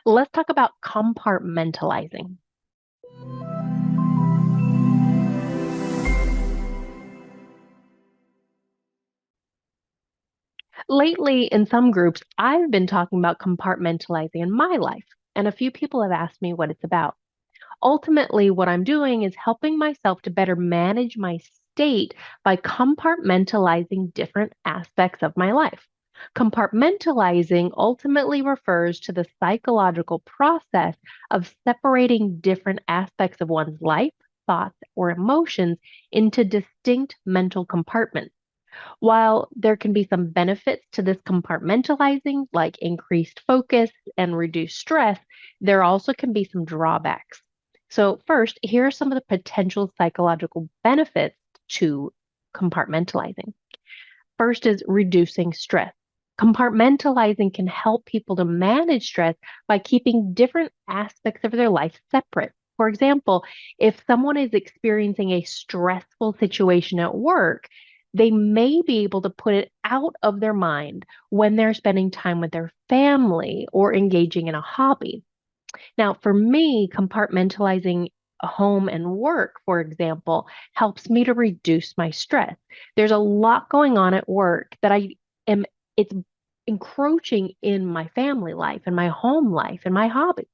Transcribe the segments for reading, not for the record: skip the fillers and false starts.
Let's talk about compartmentalizing. Lately, in some groups, I've been talking about compartmentalizing in my life, and a few people have asked me what it's about. Ultimately, what I'm doing is helping myself to better manage my state by compartmentalizing different aspects of my life. Compartmentalizing ultimately refers to the psychological process of separating different aspects of one's life, thoughts, or emotions into distinct mental compartments. While there can be some benefits to this compartmentalizing, like increased focus and reduced stress, there also can be some drawbacks. So, first, here are some of the potential psychological benefits to compartmentalizing. First is reducing stress. Compartmentalizing can help people to manage stress by keeping different aspects of their life separate. For example, if someone is experiencing a stressful situation at work, they may be able to put it out of their mind when they're spending time with their family or engaging in a hobby. Now, for me, compartmentalizing home and work, for example, helps me to reduce my stress. There's a lot going on at work that it's encroaching in my family life and my home life and my hobby.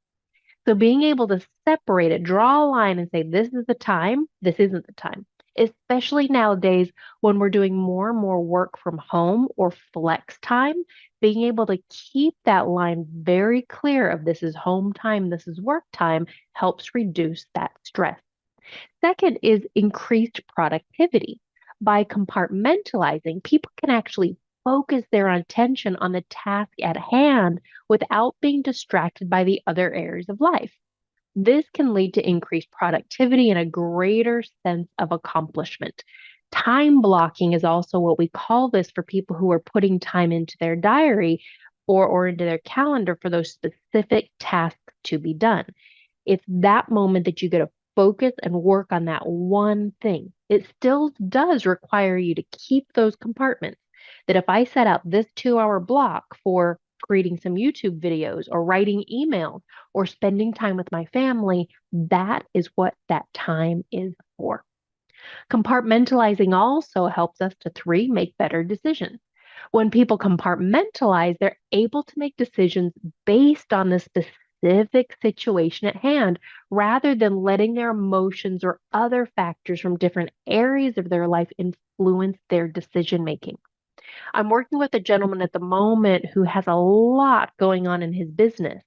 So being able to separate it, draw a line and say, this is the time, this isn't the time. Especially nowadays when we're doing more and more work from home or flex time, being able to keep that line very clear of this is home time, this is work time, helps reduce that stress. Second is increased productivity. By compartmentalizing, people can actually focus their attention on the task at hand without being distracted by the other areas of life. This can lead to increased productivity and a greater sense of accomplishment. Time blocking is also what we call this for people who are putting time into their diary or into their calendar for those specific tasks to be done. It's that moment that you get to focus and work on that one thing. It still does require you to keep those compartments. That if I set out this 2 hour block for creating some YouTube videos or writing emails or spending time with my family, that is what that time is for. Compartmentalizing also helps us to three, make better decisions. When people compartmentalize, they're able to make decisions based on the specific situation at hand rather than letting their emotions or other factors from different areas of their life influence their decision making. I'm working with a gentleman at the moment who has a lot going on in his business,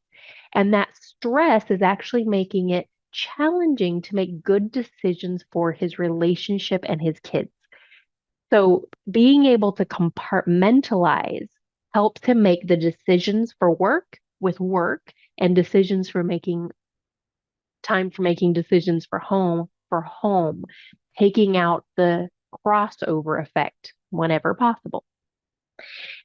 and that stress is actually making it challenging to make good decisions for his relationship and his kids. So being able to compartmentalize helps him make the decisions for work with work and decisions for making time for making decisions for home, taking out the crossover effect whenever possible.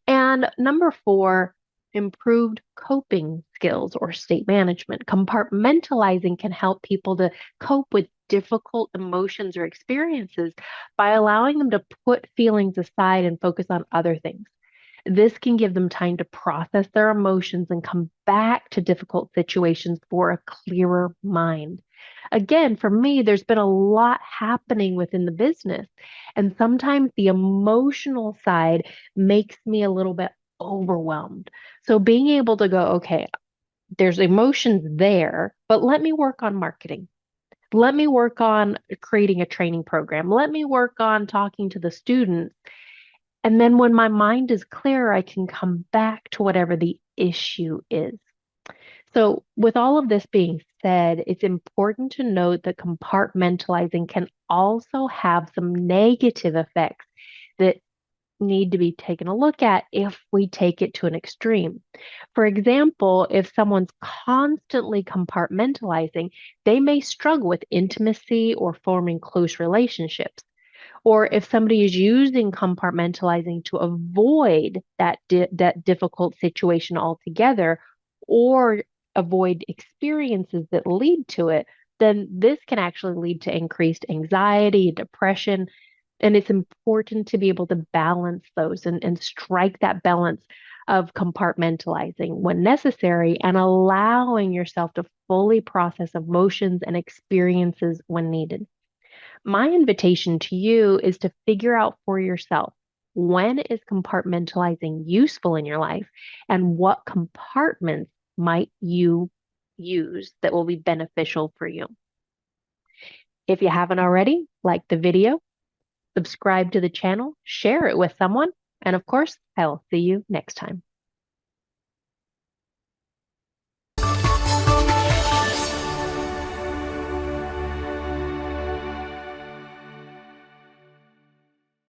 And number four, improved coping skills or state management. Compartmentalizing can help people to cope with difficult emotions or experiences by allowing them to put feelings aside and focus on other things. This can give them time to process their emotions and come back to difficult situations for a clearer mind. Again, for me, there's been a lot happening within the business, and sometimes the emotional side makes me a little bit overwhelmed. So being able to go, okay, there's emotions there, but let me work on marketing. Let me work on creating a training program. Let me work on talking to the students. And then when my mind is clear, I can come back to whatever the issue is. So, with all of this being said, it's important to note that compartmentalizing can also have some negative effects that need to be taken a look at if we take it to an extreme. For example, if someone's constantly compartmentalizing, they may struggle with intimacy or forming close relationships. Or if somebody is using compartmentalizing to avoid that difficult situation altogether, or avoid experiences that lead to it, then this can actually lead to increased anxiety, depression, and it's important to be able to balance those and strike that balance of compartmentalizing when necessary and allowing yourself to fully process emotions and experiences when needed. My invitation to you is to figure out for yourself, when is compartmentalizing useful in your life and what compartments might you use that will be beneficial for you. If you haven't already, like the video, subscribe to the channel, share it with someone, and of course, I will see you next time.